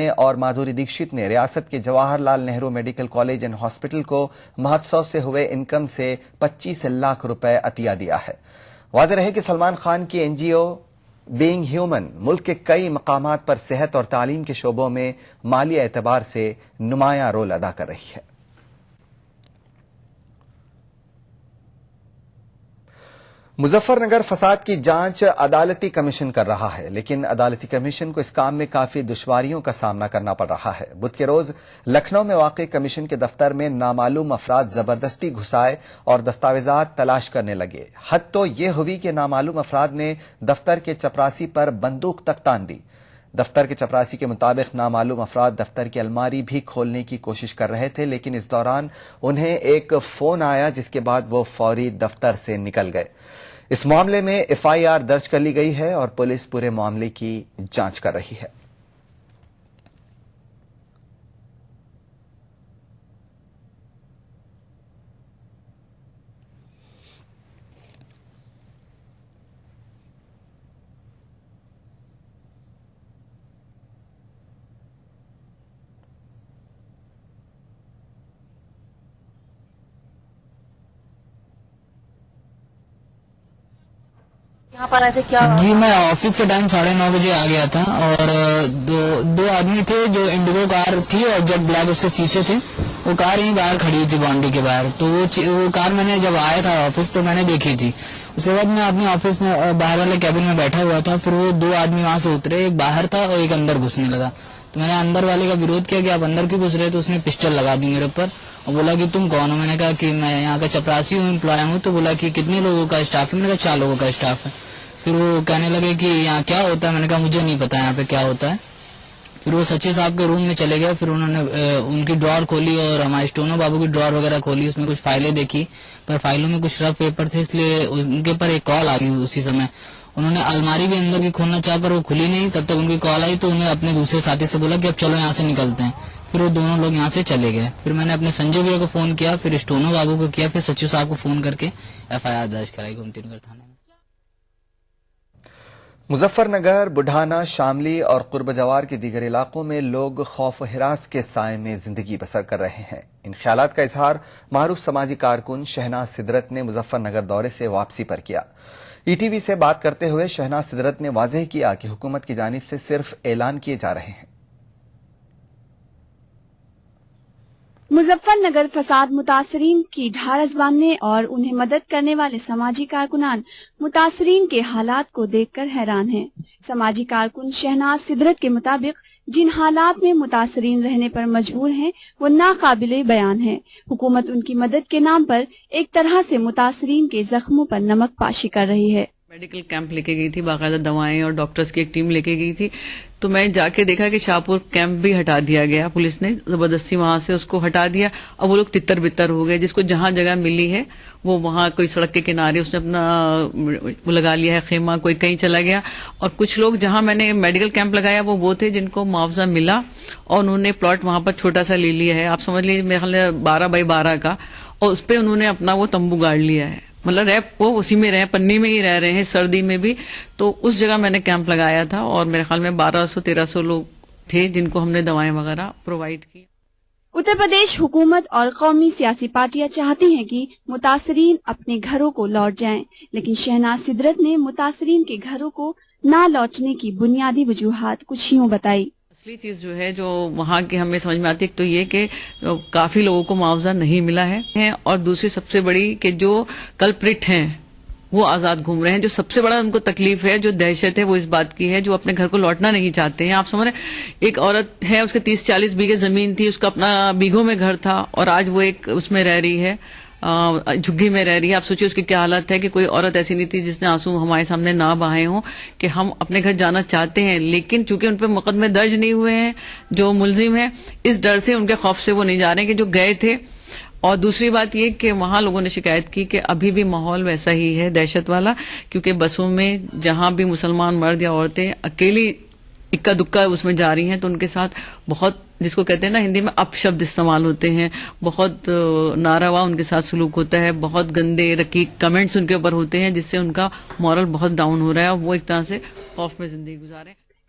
اور مادھوری دیکشت نے ریاست کے Jawahar Lal Nehru medical college and hospital کو مہوتسو سے ہوئے انکم سے 25 لاکھ روپے عطیہ دیا ہے۔ واضح رہے کہ سلمان خان کی این جی او بینگ ہیومن ملک کے کئی مقامات پر صحت اور تعلیم کے شعبوں میں مالی اعتبار سے نمایاں رول ادا کر رہی ہے۔ مظفر نگر فساد کی جانچ عدالتی کمیشن کر رہا ہے، لیکن عدالتی کمیشن کو اس کام میں کافی دشواریوں کا سامنا کرنا پڑ رہا ہے۔ بدھ کے روز لکھنؤ میں واقع کمیشن کے دفتر میں نامعلوم افراد زبردستی گھسائے اور دستاویزات تلاش کرنے لگے۔ حد تو یہ ہوئی کہ نامعلوم افراد نے دفتر کے چپراسی پر بندوق تک تان دی۔ دفتر کے چپراسی کے مطابق نامعلوم افراد دفتر کی الماری بھی کھولنے کی کوشش کر رہے تھے، لیکن اس دوران انہیں ایک فون آیا جس کے بعد وہ فوری دفتر سے نکل گئے۔ اس معاملے میں ایف آئی آر درج کر لی گئی ہے اور پولیس پورے معاملے کی جانچ کر رہی ہے۔ یہاں پر آئے تھے کیا؟ جی میں آفس کے ٹائم 9:30 بجے آ گیا تھا اور دو آدمی تھے جو انڈیگو کار تھی اور جب بلیک اس کے شیشے تھے، وہ کار یہیں باہر کھڑی تھی باؤنڈری کے باہر، تو وہ کار میں نے جب آیا تھا آفس تو میں نے دیکھی تھی۔ اس کے بعد میں اپنے آفس میں باہر والے کیبن میں بیٹھا ہوا تھا، پھر وہ دو آدمی وہاں سے اترے، ایک باہر تھا اور ایک اندر گھسنے لگا، تو میں نے اندر والے کا وروଧ کیا کہ آپ اندر کیوں گھس رہے، تو اس نے پسٹل لگا دی میرے اوپر اور بولا کہ تم کون ہو؟ میں نے کہا کہ میں یہاں کا چپراسی ہوں، امپلائی ہوں۔ تو بولا کہ کتنے لوگوں کا اسٹاف ہے؟ میں نے کہا 4 لوگوں کا اسٹاف ہے۔ پھر وہ کہنے لگے کہ یہاں کیا ہوتا ہے؟ میں نے کہا مجھے نہیں پتا یہاں پہ کیا ہوتا ہے۔ پھر وہ سچی صاحب کے روم میں چلے گئے، پھر انہوں نے ان کی ڈرار کھولی اور ہمارے اسٹونو بابو کی ڈرار وغیرہ کھولی، اس میں کچھ فائلیں دیکھی، پر فائلوں میں کچھ رف پیپر تھے، اس لیے ان کے پر ایک کال آ گئی اسی سمے۔ انہوں نے الماری بھی اندر کی کھولنا چاہا پر وہ کھلی نہیں، تب تک ان کی کال آئی تو انہیں اپنے دوسرے ساتھی سے بولا کہ اب چلو یہاں سے نکلتے ہیں۔ پھر وہ دونوں لوگ یہاں سے چلے گئے۔ پھر میں نے اپنے سنجے بھیا کو فون کیا، پھر اسٹونو بابو کو کیا، پھر سچو صاحب کو فون کر کے ایف آئی آر درج کرائی گومتی نگر تھانے میں۔ مظفر نگر، بڑھانا، شاملی اور قرب جوار کے دیگر علاقوں میں لوگ خوف و ہراس کے سائے میں زندگی بسر کر رہے ہیں۔ ان خیالات کا اظہار معروف سماجی کارکن شہناز سدرت نے مظفر نگر دورے سے واپسی پر کیا۔ ای ٹی وی سے بات کرتے ہوئے شہناز سدرت نے واضح کیا کہ حکومت کی جانب سے صرف اعلان کیے جا رہے ہیں۔ مظفر نگر فساد متاثرین کی ڈھارس باندھنے اور انہیں مدد کرنے والے سماجی کارکنان متاثرین کے حالات کو دیکھ کر حیران ہیں۔ سماجی کارکن شہناز سدرت کے مطابق جن حالات میں متاثرین رہنے پر مجبور ہیں وہ ناقابل بیان ہے۔ حکومت ان کی مدد کے نام پر ایک طرح سے متاثرین کے زخموں پر نمک پاشی کر رہی ہے۔ میڈیکل کیمپ لے کے گئی تھی، باقاعدہ دوائیں اور ڈاکٹرز کی ایک ٹیم لے کے گئی تھی، تو میں جا کے دیکھا کہ شاہپور کیمپ بھی ہٹا دیا گیا، پولیس نے زبردستی وہاں سے اس کو ہٹا دیا۔ اب وہ لوگ تتر بتر ہو گئے، جس کو جہاں جگہ ملی ہے وہ وہاں کوئی سڑک کے کنارے اس نے اپنا وہ لگا لیا ہے خیمہ، کوئی کہیں چلا گیا۔ اور کچھ لوگ جہاں میں نے میڈیکل کیمپ لگایا وہ تھے جن کو معاوضہ ملا اور انہوں نے پلاٹ وہاں پر چھوٹا سا لے لیا ہے، آپ سمجھ لیجیے میرے خیال میں 12x12 کا، اور اس پہ انہوں نے اپنا وہ تمبو گاڑ لیا ہے، مطلب ریپ وہ اسی میں رہے، پنی میں ہی رہ رہے ہیں سردی میں بھی۔ تو اس جگہ میں نے کیمپ لگایا تھا اور میرے خیال میں 1200-1300 لوگ تھے جن کو ہم نے دوائیں وغیرہ پرووائڈ کی۔ اتر پردیش حکومت اور قومی سیاسی پارٹیاں چاہتی ہیں کہ متاثرین اپنے گھروں کو لوٹ جائیں، لیکن شہناز سدرت نے متاثرین کے گھروں کو نہ لوٹنے کی بنیادی وجوہات کچھ یوں بتائی۔ اصلی چیز جو ہے جو وہاں کی ہمیں سمجھ میں آتی ہے تو یہ کہ کافی لوگوں کو معاوضہ نہیں ملا ہے، اور دوسری سب سے بڑی کہ جو کلپریٹ ہیں وہ آزاد گھوم رہے ہیں۔ جو سب سے بڑا ان کو تکلیف ہے، جو دہشت ہے، وہ اس بات کی ہے جو اپنے گھر کو لوٹنا نہیں چاہتے ہیں۔ آپ سمجھ رہے ہیں، ایک عورت ہے، اس کے 30-40 بیگھے زمین تھی، اس کا اپنا بیگھوں میں گھر تھا اور آج وہ ایک اس میں رہ رہی ہے، جھگی میں رہ رہی ہے۔ آپ سوچیے اس کی کیا حالت ہے کہ کوئی عورت ایسی نہیں تھی جس نے آنسو ہمارے سامنے نہ بہائے ہوں کہ ہم اپنے گھر جانا چاہتے ہیں، لیکن چونکہ ان پہ مقدمے درج نہیں ہوئے ہیں جو ملزم ہیں، اس ڈر سے ان کے خوف سے وہ نہیں جا رہے ہیں کہ جو گئے تھے۔ اور دوسری بات یہ کہ وہاں لوگوں نے شکایت کی کہ ابھی بھی ماحول ویسا ہی ہے دہشت والا، کیونکہ بسوں میں جہاں بھی مسلمان مرد یا عورتیں اکیلی اکا دکا اس میں جا رہی ہیں تو ان کے ساتھ بہت، جس کو کہتے ہیں نا ہندی میں اپ شبد استعمال ہوتے ہیں، بہت ناروا ان کے ساتھ سلوک ہوتا ہے، بہت گندے رقیق کمنٹس ان کے اوپر ہوتے ہیں، جس سے ان کا مورل بہت ڈاؤن ہو رہا ہے اور وہ ایک طرح سے خوف میں زندگی گزارے۔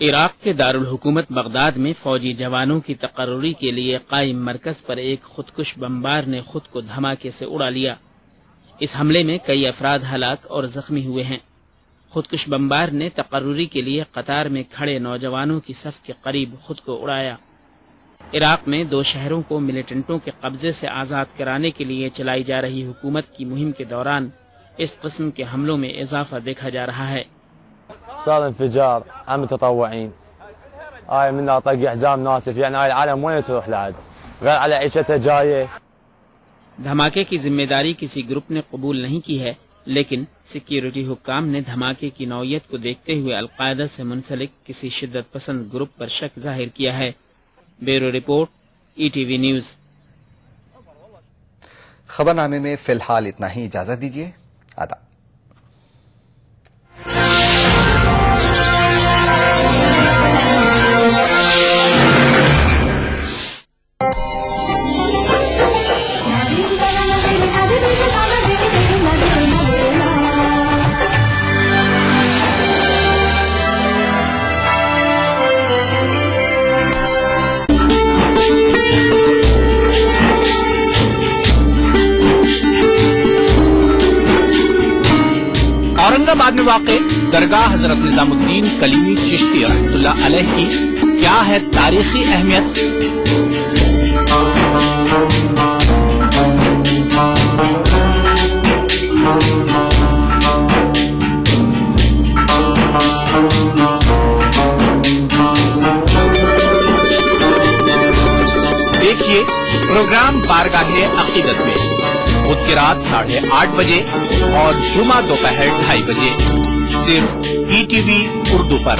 عراق کے دارالحکومت بغداد میں فوجی جوانوں کی تقرری کے لیے قائم مرکز پر ایک خودکش بمبار نے خود کو دھماکے سے اڑا لیا۔ اس حملے میں کئی افراد ہلاک اور زخمی ہوئے ہیں۔ خودکش بمبار نے تقرری کے لیے قطار میں کھڑے نوجوانوں کی صف کے قریب خود کو اڑایا۔ عراق میں 2 شہروں کو ملیٹنٹوں کے قبضے سے آزاد کرانے کے لیے چلائی جا رہی حکومت کی مہم کے دوران اس قسم کے حملوں میں اضافہ دیکھا جا رہا ہے۔ صار انفجار عن متطوعين منها طق حزام ناسف يعني هاي العالم وين تروح لعد غير على عيشتها جايه۔ دھماکے کی ذمہ داری کسی گروپ نے قبول نہیں کی ہے، لیکن سیکیورٹی حکام نے دھماکے کی نوعیت کو دیکھتے ہوئے القاعدہ سے منسلک کسی شدت پسند گروپ پر شک ظاہر کیا ہے۔ Bureau report, ETV news. خبرنامے میں فی الحال اتنا ہی، اجازت دیجیے، آداب۔ اورنگ آباد میں واقع درگاہ حضرت نظام الدین کلیمی چشتی رحمۃ اللہ علیہ کی کیا ہے تاریخی اہمیت؟ دیکھیے پروگرام بارگاہ عقیدت میں بدھ کی رات 8:30 بجے اور جمعہ دوپہر 2:30 بجے صرف ETV اردو پر۔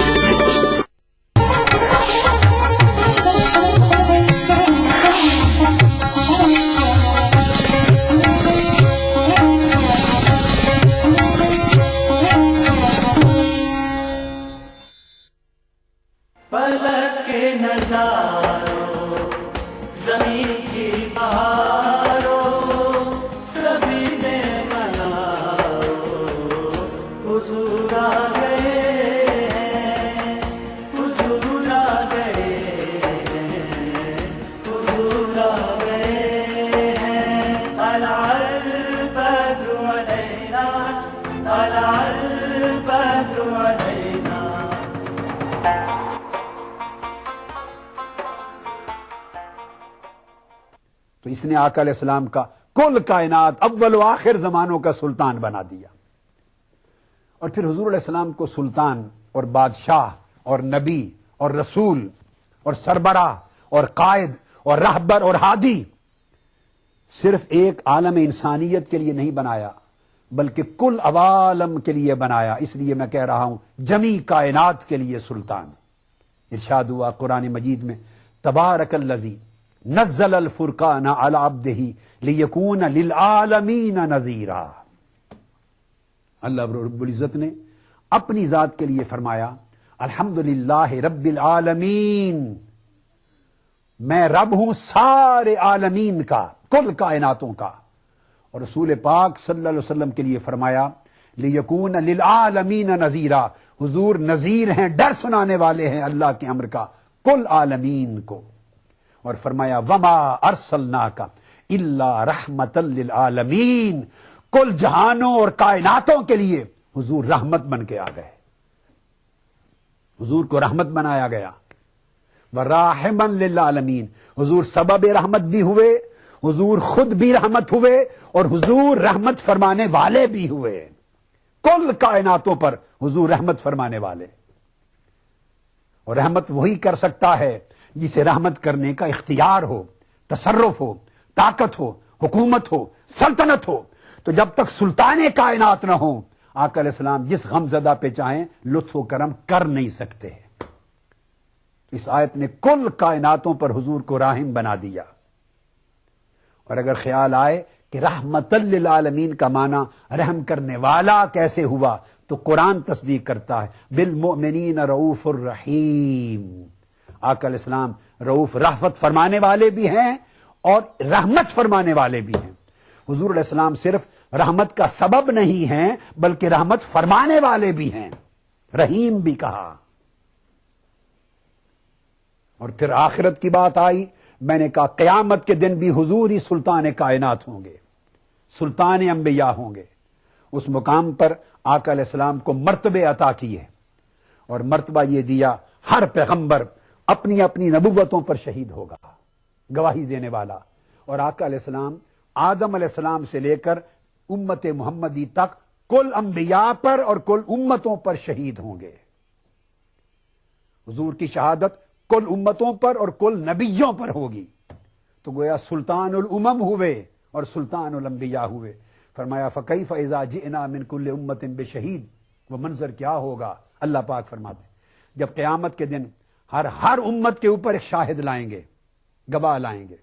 پلک کے نظاروں زمین کی بہاروں سبھی نے مناؤ حضور آ گئے ہیں، حضور آ گئے ہیں، حضور آ گئے ہیں۔ طلع البدر علینا، طلع البدر علینا۔ تو اس نے آقا علیہ السلام کا کل کائنات اول و آخر زمانوں کا سلطان بنا دیا، اور پھر حضور علیہ السلام کو سلطان اور بادشاہ اور نبی اور رسول اور سربراہ اور قائد اور رہبر اور ہادی صرف ایک عالم انسانیت کے لیے نہیں بنایا، بلکہ کل عوالم کے لیے بنایا۔ اس لیے میں کہہ رہا ہوں جمی کائنات کے لیے سلطان۔ ارشاد ہوا قرآن مجید میں، تبارک الذی نزل الفرقان علی عبدہ لیکون للعالمین نذیرا۔ اللہ رب العزت نے اپنی ذات کے لیے فرمایا الحمدللہ رب العالمین، میں رب ہوں سارے عالمین کا، کل کائناتوں کا۔ اور رسول پاک صلی اللہ علیہ وسلم کے لیے فرمایا لیکون للعالمین نذیرا، حضور نذیر ہیں، ڈر سنانے والے ہیں اللہ کے امر کا کل عالمین کو۔ اور فرمایا وما ارسلناک الا رحمت للعالمین، کل جہانوں اور کائناتوں کے لیے حضور رحمت بن کے آ گئے، حضور کو رحمت بنایا گیا۔ وراحما للعالمین، حضور سبب رحمت بھی ہوئے، حضور خود بھی رحمت ہوئے، اور حضور رحمت فرمانے والے بھی ہوئے، کل کائناتوں پر حضور رحمت فرمانے والے۔ اور رحمت وہی کر سکتا ہے جسے رحمت کرنے کا اختیار ہو، تصرف ہو، طاقت ہو، حکومت ہو، سلطنت ہو۔ تو جب تک سلطان کائنات نہ ہو، آقا علیہ السلام جس غم زدہ پہ چاہیں لطف و کرم کر نہیں سکتے۔ اس آیت نے کل کائناتوں پر حضور کو راحم بنا دیا۔ اور اگر خیال آئے کہ رحمت للعالمین کا معنی رحم کرنے والا کیسے ہوا، تو قرآن تصدیق کرتا ہے بالمؤمنین رؤوف الرحیم۔ آقا علیہ السلام رؤوف رحمت فرمانے والے بھی ہیں اور رحمت فرمانے والے بھی ہیں۔ حضور علیہ السلام صرف رحمت کا سبب نہیں ہیں بلکہ رحمت فرمانے والے بھی ہیں، رحیم بھی کہا۔ اور پھر آخرت کی بات آئی، میں نے کہا قیامت کے دن بھی حضور ہی سلطان کائنات ہوں گے، سلطان انبیاء ہوں گے۔ اس مقام پر آقا علیہ السلام کو مرتبے عطا کیے، اور مرتبہ یہ دیا ہر پیغمبر اپنی اپنی نبوتوں پر شہید ہوگا، گواہی دینے والا۔ اور آقا علیہ السلام آدم علیہ السلام سے لے کر امت محمدی تک کل انبیاء پر اور کل امتوں پر شہید ہوں گے۔ حضور کی شہادت کل امتوں پر اور کل نبیوں پر ہوگی، تو گویا سلطان الامم ہوئے اور سلطان الانبیاء ہوئے۔ فرمایا فکیف اذا جئنا من کل امت بشہید، وہ منظر کیا ہوگا؟ اللہ پاک فرماتے ہیں جب قیامت کے دن ہر امت کے اوپر ایک شاہد لائیں گے، گواہ لائیں گے۔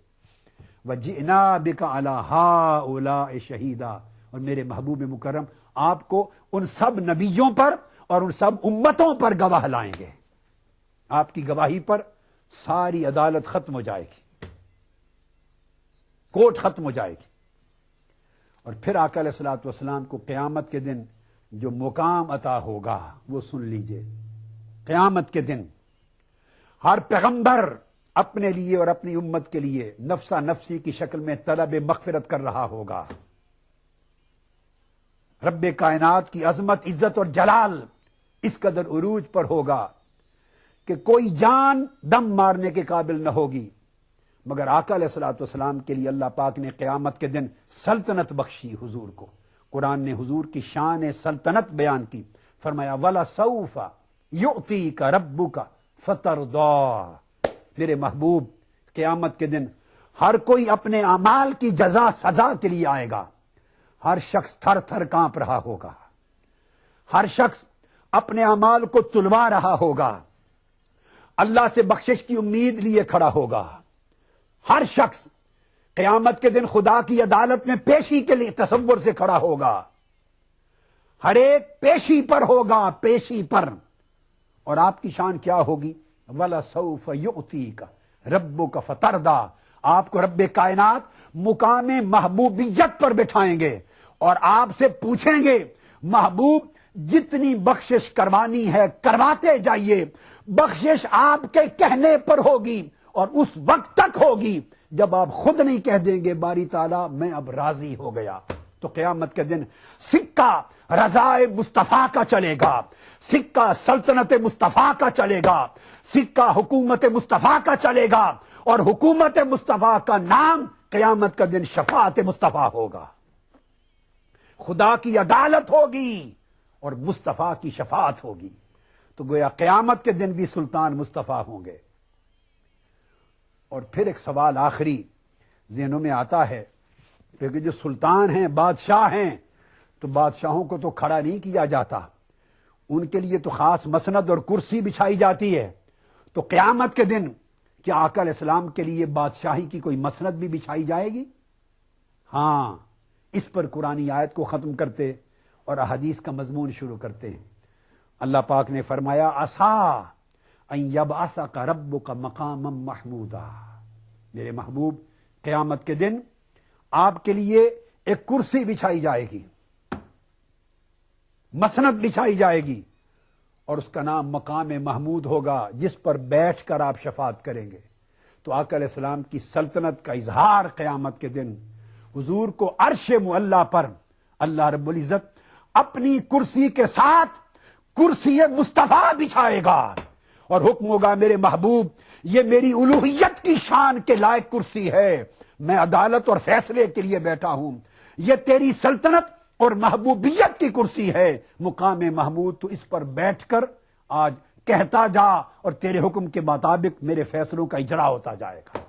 وجئنا بک علی ہؤلاء شہیدا، اور میرے محبوب مکرم آپ کو ان سب نبیوں پر اور ان سب امتوں پر گواہ لائیں گے۔ آپ کی گواہی پر ساری عدالت ختم ہو جائے گی، کوٹ ختم ہو جائے گی۔ اور پھر آقا علیہ الصلوۃ والسلام کو قیامت کے دن جو مقام عطا ہوگا وہ سن لیجئے۔ قیامت کے دن ہر پیغمبر اپنے لیے اور اپنی امت کے لیے نفسا نفسی کی شکل میں طلب مغفرت کر رہا ہوگا۔ رب کائنات کی عظمت، عزت اور جلال اس قدر عروج پر ہوگا کہ کوئی جان دم مارنے کے قابل نہ ہوگی، مگر آقا علیہ الصلوۃ والسلام کے لیے اللہ پاک نے قیامت کے دن سلطنت بخشی حضور کو۔ قرآن نے حضور کی شان سلطنت بیان کی، فرمایا وَلَسَوْفَ يُعْطِيكَ رَبُّكَ فَتَرْضَىٰ، میرے محبوب قیامت کے دن ہر کوئی اپنے اعمال کی جزا سزا کے لیے آئے گا۔ ہر شخص تھر تھر کانپ رہا ہوگا، ہر شخص اپنے اعمال کو تلوا رہا ہوگا، اللہ سے بخشش کی امید لیے کھڑا ہوگا۔ ہر شخص قیامت کے دن خدا کی عدالت میں پیشی کے لیے تصور سے کھڑا ہوگا، ہر ایک پیشی پر ہوگا، پیشی پر۔ اور آپ کی شان کیا ہوگی؟ وَلَسَوْفَ يُعْطِيكَ رَبُّكَ فَتَرْضَىٰ، آپ کو رب کائنات مقام محبوبیت پر بٹھائیں گے اور آپ سے پوچھیں گے محبوب جتنی بخشش کروانی ہے کرواتے جائیے، بخشش آپ کے کہنے پر ہوگی اور اس وقت تک ہوگی جب آپ خود نہیں کہہ دیں گے باری تعالیٰ میں اب راضی ہو گیا۔ تو قیامت کے دن سکہ رضائے مصطفیٰ کا چلے گا، سکہ سلطنت مصطفیٰ کا چلے گا، سکہ حکومت مصطفیٰ کا چلے گا، اور حکومت مصطفیٰ کا نام قیامت کا دن شفاعت مصطفیٰ ہوگا۔ خدا کی عدالت ہوگی اور مصطفیٰ کی شفاعت ہوگی۔ تو گویا قیامت کے دن بھی سلطان مصطفیٰ ہوں گے۔ اور پھر ایک سوال آخری ذہنوں میں آتا ہے، کیونکہ جو سلطان ہیں، بادشاہ ہیں، تو بادشاہوں کو تو کھڑا نہیں کیا جاتا، ان کے لیے تو خاص مسند اور کرسی بچھائی جاتی ہے۔ تو قیامت کے دن کیا آقا علیہ السلام کے لیے بادشاہی کی کوئی مسند بھی بچھائی جائے گی؟ ہاں، اس پر قرآنی آیت کو ختم کرتے اور احادیث کا مضمون شروع کرتے ہیں۔ اللہ پاک نے فرمایا عسیٰ ان یبعثک ربک مقاما محمودا، میرے محبوب قیامت کے دن آپ کے لیے ایک کرسی بچھائی جائے گی، مسند بچھائی جائے گی، اور اس کا نام مقام محمود ہوگا، جس پر بیٹھ کر آپ شفاعت کریں گے۔ تو آقا علیہ السلام کی سلطنت کا اظہار قیامت کے دن حضور کو عرش معلیٰ پر اللہ رب العزت اپنی کرسی کے ساتھ کرسی مصطفیٰ بچھائے گا، اور حکم ہوگا میرے محبوب یہ میری الوہیت کی شان کے لائق کرسی ہے، میں عدالت اور فیصلے کے لیے بیٹھا ہوں، یہ تیری سلطنت اور محبوبیت کی کرسی ہے، مقام محمود، تو اس پر بیٹھ کر آج کہتا جا اور تیرے حکم کے مطابق میرے فیصلوں کا اجرا ہوتا جائے گا۔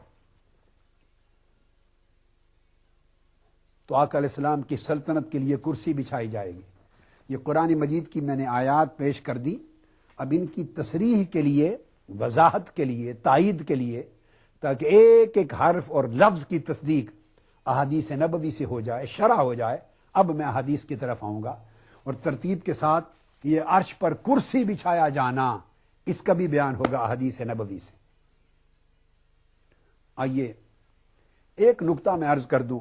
تو آقا علیہ السلام کی سلطنت کے لیے کرسی بچھائی جائے گی۔ یہ قرآن مجید کی میں نے آیات پیش کر دی، اب ان کی تصریح کے لیے، وضاحت کے لیے، تائید کے لیے، تاکہ ایک ایک حرف اور لفظ کی تصدیق احادیث نبوی سے ہو جائے، شرح ہو جائے۔ اب میں احادیث کی طرف آؤں گا اور ترتیب کے ساتھ یہ عرش پر کرسی بچھایا جانا، اس کا بھی بیان ہوگا احادیث نبوی سے۔ آئیے ایک نقطہ میں عرض کر دوں،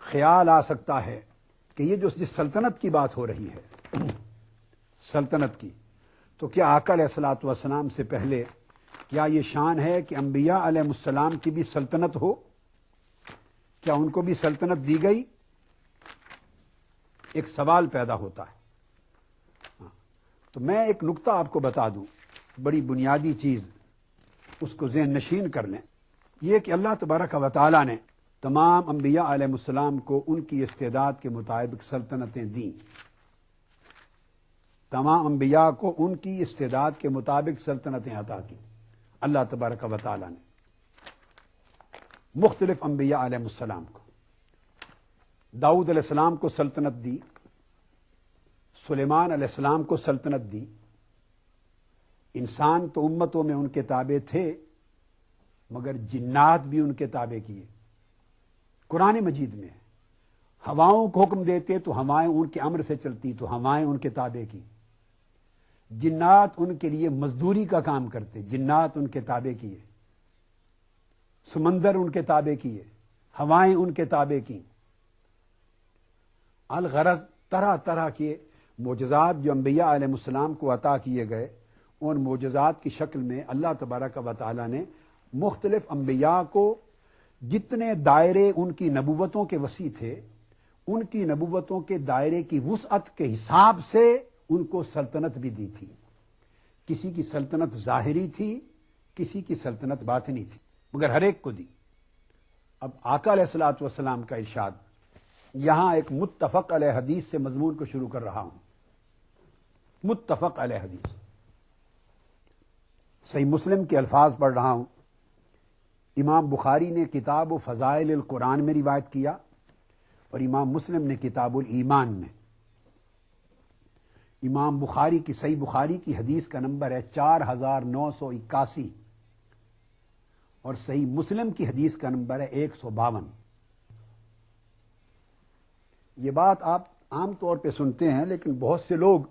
خیال آ سکتا ہے کہ یہ جو جس سلطنت کی بات ہو رہی ہے، سلطنت کی، تو کیا آقا علیہ الصلوۃ والسلام سے پہلے کیا یہ شان ہے کہ انبیاء علیہ السلام کی بھی سلطنت ہو؟ کیا ان کو بھی سلطنت دی گئی؟ ایک سوال پیدا ہوتا ہے. تو میں ایک نقطہ آپ کو بتا دوں، بڑی بنیادی چیز، اس کو ذہن نشین کر لیں. یہ کہ اللہ تبارک و تعالی نے تمام انبیاء علیہ السلام کو ان کی استعداد کے مطابق سلطنتیں دیں. تمام انبیاء کو ان کی استعداد کے مطابق سلطنتیں عطا کی اللہ تبارک و تعالی نے. مختلف انبیاء علیہ السلام کو، داؤد علیہ السلام کو سلطنت دی، سلیمان علیہ السلام کو سلطنت دی. انسان تو امتوں میں ان کے تابع تھے، مگر جنات بھی ان کے تابع کیے. قرآن مجید میں ہواؤں کو حکم دیتے تو ہوائیں ان کے امر سے چلتی، تو ہوائیں ان کے تابع کی. جنات ان کے لیے مزدوری کا کام کرتے، جنات ان کے تابع کیے. سمندر ان کے تابع کیے، ہوائیں ان کے تابع کی. الغرض طرح طرح کے معجزات جو انبیاء علیہ السلام کو عطا کیے گئے، ان معجزات کی شکل میں اللہ تبارک و تعالی نے مختلف انبیاء کو جتنے دائرے ان کی نبوتوں کے وسیع تھے، ان کی نبوتوں کے دائرے کی وسعت کے حساب سے ان کو سلطنت بھی دی تھی. کسی کی سلطنت ظاہری تھی، کسی کی سلطنت باطنی تھی، مگر ہر ایک کو دی. اب آقا علیہ الصلوۃ والسلام کا ارشاد، یہاں ایک متفق علیہ حدیث سے مضمون کو شروع کر رہا ہوں. متفق علیہ حدیث، صحیح مسلم کے الفاظ پڑھ رہا ہوں. امام بخاری نے کتاب و فضائل القرآن میں روایت کیا، اور امام مسلم نے کتاب الایمان میں. امام بخاری کی صحیح بخاری کی حدیث کا نمبر ہے 4981، اور صحیح مسلم کی حدیث کا نمبر ہے 152. یہ بات آپ عام طور پہ سنتے ہیں، لیکن بہت سے لوگ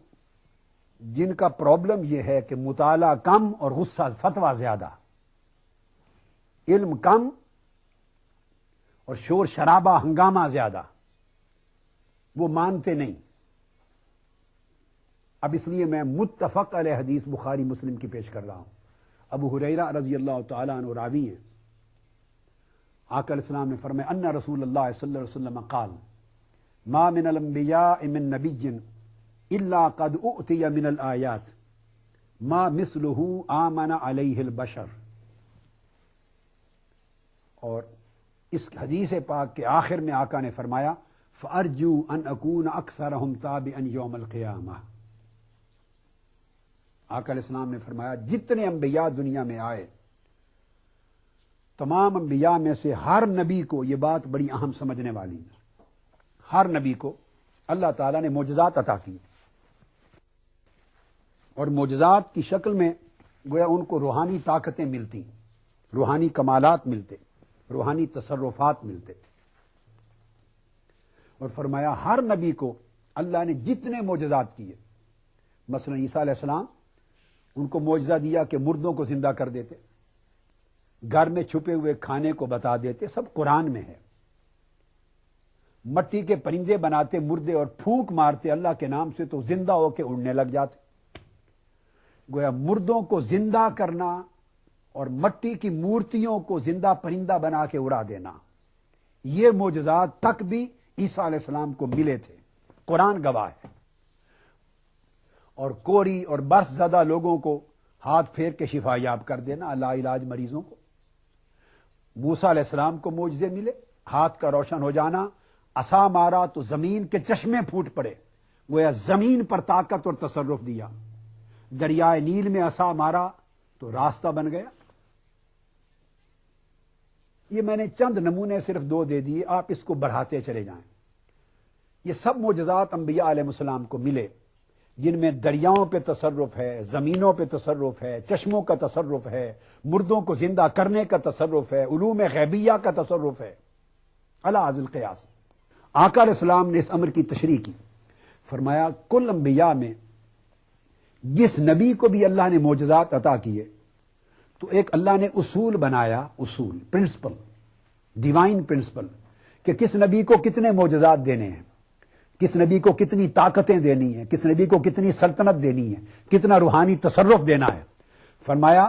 جن کا پرابلم یہ ہے کہ مطالعہ کم اور غصہ فتویٰ زیادہ، علم کم اور شور شرابہ ہنگامہ زیادہ، وہ مانتے نہیں. اب اس لیے میں متفق علیہ حدیث بخاری مسلم کی پیش کر رہا ہوں. ابو ہریرہ رضی اللہ تعالیٰ عنہ راوی ہیں. آقا علیہ السلام نے فرمایا ان رسول اللہ صلی اللہ علیہ وسلم قال ما من الانبیاء من نبی الا قد اؤتی من الآیات ما مثلہ آمن علیہ البشر. اور اس حدیث پاک کے آخر میں آقا نے فرمایا فارجو ان اکون اکثرہم تابعا یوم القیامہ. آقا علیہ السلام نے فرمایا جتنے انبیاء دنیا میں آئے، تمام انبیاء میں سے ہر نبی کو یہ بات بڑی اہم سمجھنے والی ہے، ہر نبی کو اللہ تعالیٰ نے معجزات عطا کی، اور معجزات کی شکل میں گویا ان کو روحانی طاقتیں ملتی، روحانی کمالات ملتے، روحانی تصرفات ملتے. اور فرمایا ہر نبی کو اللہ نے جتنے معجزات کیے، مثلا عیسیٰ علیہ السلام، ان کو معجزہ دیا کہ مردوں کو زندہ کر دیتے، گھر میں چھپے ہوئے کھانے کو بتا دیتے، سب قرآن میں ہے. مٹی کے پرندے بناتے مردے اور پھونک مارتے اللہ کے نام سے تو زندہ ہو کے اڑنے لگ جاتے. گویا مردوں کو زندہ کرنا اور مٹی کی مورتیوں کو زندہ پرندہ بنا کے اڑا دینا، یہ معجزات تک بھی عیسیٰ علیہ السلام کو ملے تھے، قرآن گواہ ہے. اور کوڑی اور برس زدہ لوگوں کو ہاتھ پھیر کے شفا یاب کر دینا، لا علاج مریضوں کو. موسیٰ علیہ السلام کو معجزے ملے، ہاتھ کا روشن ہو جانا، عصا مارا تو زمین کے چشمے پھوٹ پڑے، گویا زمین پر طاقت اور تصرف دیا. دریائے نیل میں عصا مارا تو راستہ بن گیا. یہ میں نے چند نمونے صرف 2 دے دیے، آپ اس کو بڑھاتے چلے جائیں. یہ سب معجزات انبیاء علیہ السلام کو ملے، جن میں دریاؤں پہ تصرف ہے، زمینوں پہ تصرف ہے، چشموں کا تصرف ہے، مردوں کو زندہ کرنے کا تصرف ہے، علوم غیبیہ کا تصرف ہے، علی ذی القیاس. آقا علیہ السلام نے اس امر کی تشریح کی، فرمایا کل انبیاء میں جس نبی کو بھی اللہ نے معجزات عطا کیے تو ایک اللہ نے اصول بنایا، اصول، پرنسپل، ڈیوائن پرنسپل، کہ کس نبی کو کتنے معجزات دینے ہیں، کس نبی کو کتنی طاقتیں دینی ہیں، کس نبی کو کتنی سلطنت دینی ہے، کتنا روحانی تصرف دینا ہے. فرمایا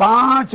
5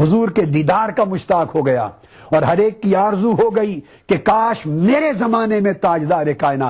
حضور کے دیدار کا مشتاق ہو گیا اور ہر ایک کی آرزو ہو گئی کہ کاش میرے زمانے میں تاجدار کائنات